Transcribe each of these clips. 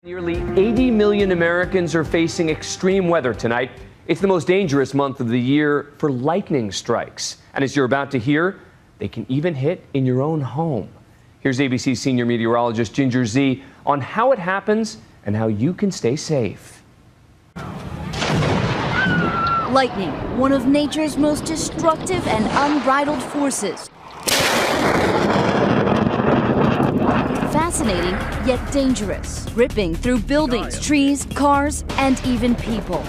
Nearly 80 million Americans are facing extreme weather tonight. It's the most dangerous month of the year for lightning strikes. And as you're about to hear, they can even hit in your own home. Here's ABC senior meteorologist Ginger Zee on how it happens and how you can stay safe. Lightning, one of nature's most destructive and unbridled forces. Fascinating, yet dangerous, ripping through buildings, trees, cars, and even people.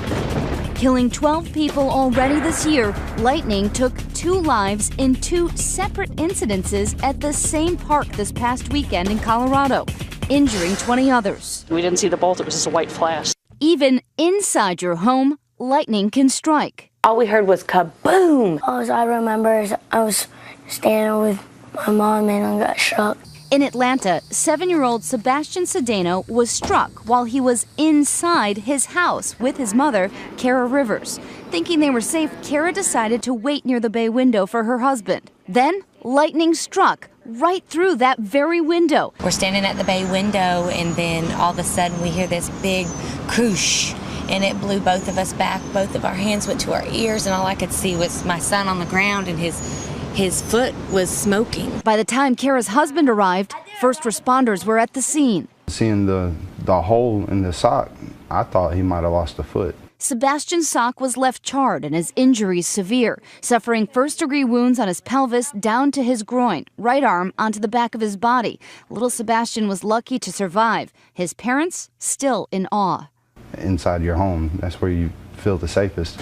Killing 12 people already this year, lightning took 2 lives in 2 separate incidences at the same park this past weekend in Colorado, injuring 20 others. We didn't see the bolt, it was just a white flash. Even inside your home, lightning can strike. All we heard was kaboom! All I remember is I was standing with my mom and I got struck. In Atlanta, 7-year-old Sebastian Cedeno was struck while he was inside his house with his mother, Kara Rivers. Thinking they were safe, Kara decided to wait near the bay window for her husband. Then, lightning struck right through that very window. We're standing at the bay window and then all of a sudden we hear this big croosh. And it blew both of us back. Both of our hands went to our ears, and all I could see was my son on the ground, and his foot was smoking. By the time Kara's husband arrived, first responders were at the scene. Seeing the hole in the sock, I thought he might have lost a foot. Sebastian's sock was left charred and his injuries severe, suffering first-degree wounds on his pelvis down to his groin, right arm onto the back of his body. Little Sebastian was lucky to survive. His parents still in awe. Inside your home, that's where you feel the safest.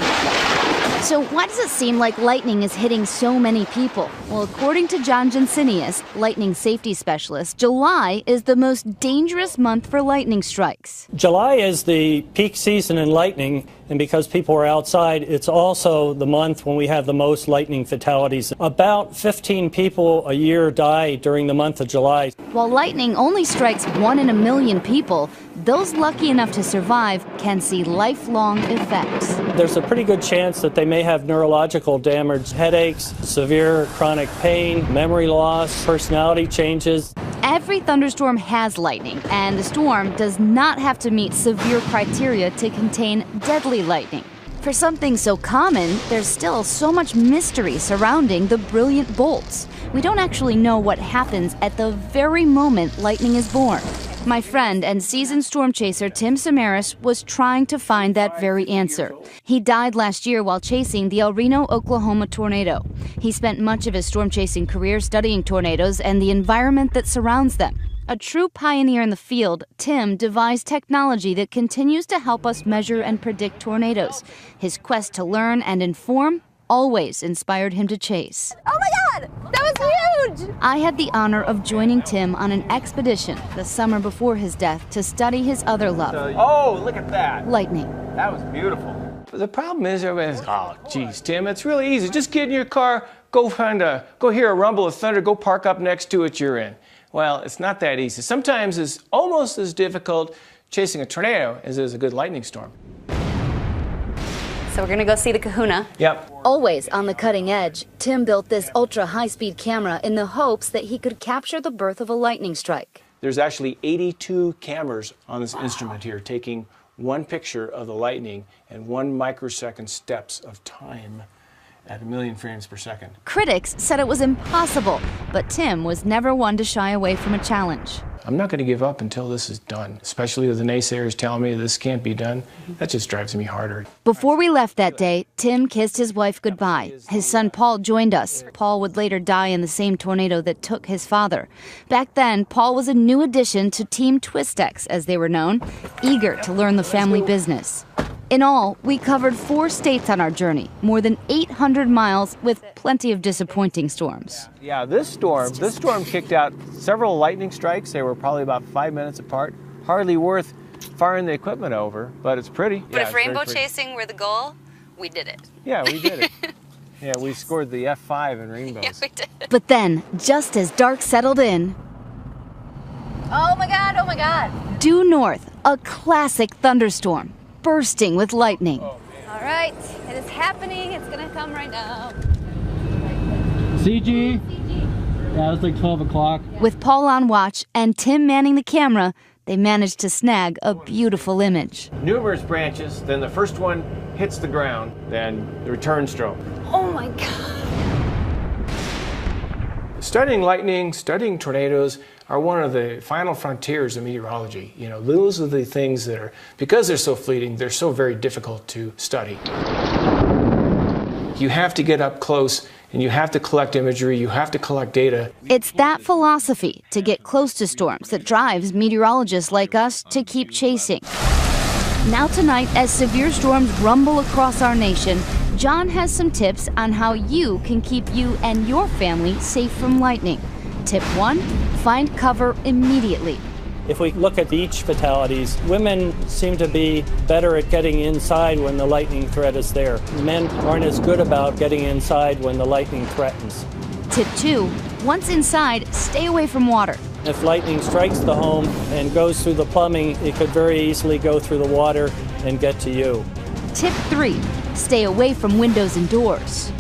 So why does it seem like lightning is hitting so many people? Well, according to John Jensinius, lightning safety specialist, July is the most dangerous month for lightning strikes. July is the peak season in lightning, and because people are outside, it's also the month when we have the most lightning fatalities. About 15 people a year die during the month of July. While lightning only strikes 1 in a million people, those lucky enough to survive can see lifelong effects. There's a pretty good chance that they may have neurological damage, headaches, severe chronic pain, memory loss, personality changes. Every thunderstorm has lightning, and the storm does not have to meet severe criteria to contain deadly lightning. For something so common, there's still so much mystery surrounding the brilliant bolts. We don't actually know what happens at the very moment lightning is born. My friend and seasoned storm chaser Tim Samaras was trying to find that very answer. He died last year while chasing the El Reno, Oklahoma tornado. He spent much of his storm chasing career studying tornadoes and the environment that surrounds them. A true pioneer in the field, Tim devised technology that continues to help us measure and predict tornadoes. His quest to learn and inform always inspired him to chase. Oh my God! That was huge! I had the honor of joining Tim on an expedition the summer before his death to study his other love. Oh, look at that. Lightning. That was beautiful. But the problem is everybody's, oh, geez, Tim, it's really easy. Just get in your car, go hear a rumble of thunder, go park up next to it, you're in. Well, it's not that easy. Sometimes it's almost as difficult chasing a tornado as it is a good lightning storm. So we're gonna go see the Kahuna. Yep. Always on the cutting edge, Tim built this ultra-high-speed camera in the hopes that he could capture the birth of a lightning strike. There's actually 82 cameras on this instrument here, taking one picture of the lightning and 1 microsecond steps of time at 1 million frames per second. Critics said it was impossible, but Tim was never one to shy away from a challenge. I'm not going to give up until this is done, especially with the naysayers telling me this can't be done. That just drives me harder. Before we left that day, Tim kissed his wife goodbye. His son Paul joined us. Paul would later die in the same tornado that took his father. Back then, Paul was a new addition to Team Twistex, as they were known, eager to learn the family business. In all, we covered 4 states on our journey, more than 800 miles with plenty of disappointing storms. Yeah, this storm kicked out several lightning strikes. They were probably about 5 minutes apart. Hardly worth firing the equipment over, but it's pretty. But if rainbow chasing were the goal, we did it. Yeah, we did it. Yeah, we scored the F5 in rainbows. Yeah, we did. But then, just as dark settled in, Oh my God, oh my God. due north, a classic thunderstorm, bursting with lightning. All right, it is happening. It's gonna come right now. CG. Yeah, it was like 12 o'clock. With Paul on watch and Tim manning the camera, they managed to snag a beautiful image. Numerous branches, then the first one hits the ground, then the return stroke. Oh my God. Studying lightning, studying tornadoes are one of the final frontiers of meteorology. You know, those are the things that are, because they're so fleeting, they're so very difficult to study. You have to get up close and you have to collect imagery, you have to collect data. It's that philosophy to get close to storms that drives meteorologists like us to keep chasing. Now tonight, as severe storms rumble across our nation, John has some tips on how you can keep you and your family safe from lightning. Tip 1, find cover immediately. If we look at beach fatalities, women seem to be better at getting inside when the lightning threat is there. Men aren't as good about getting inside when the lightning threatens. Tip 2, once inside, stay away from water. If lightning strikes the home and goes through the plumbing, it could very easily go through the water and get to you. Tip 3, stay away from windows and doors.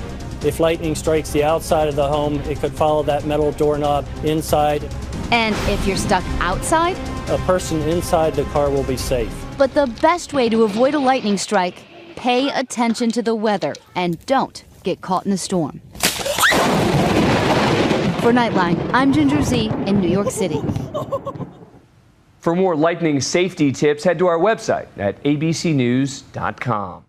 If lightning strikes the outside of the home, it could follow that metal doorknob inside. And if you're stuck outside, a person inside the car will be safe. But the best way to avoid a lightning strike, pay attention to the weather and don't get caught in a storm. For Nightline, I'm Ginger Z in New York City. For more lightning safety tips, head to our website at abcnews.com.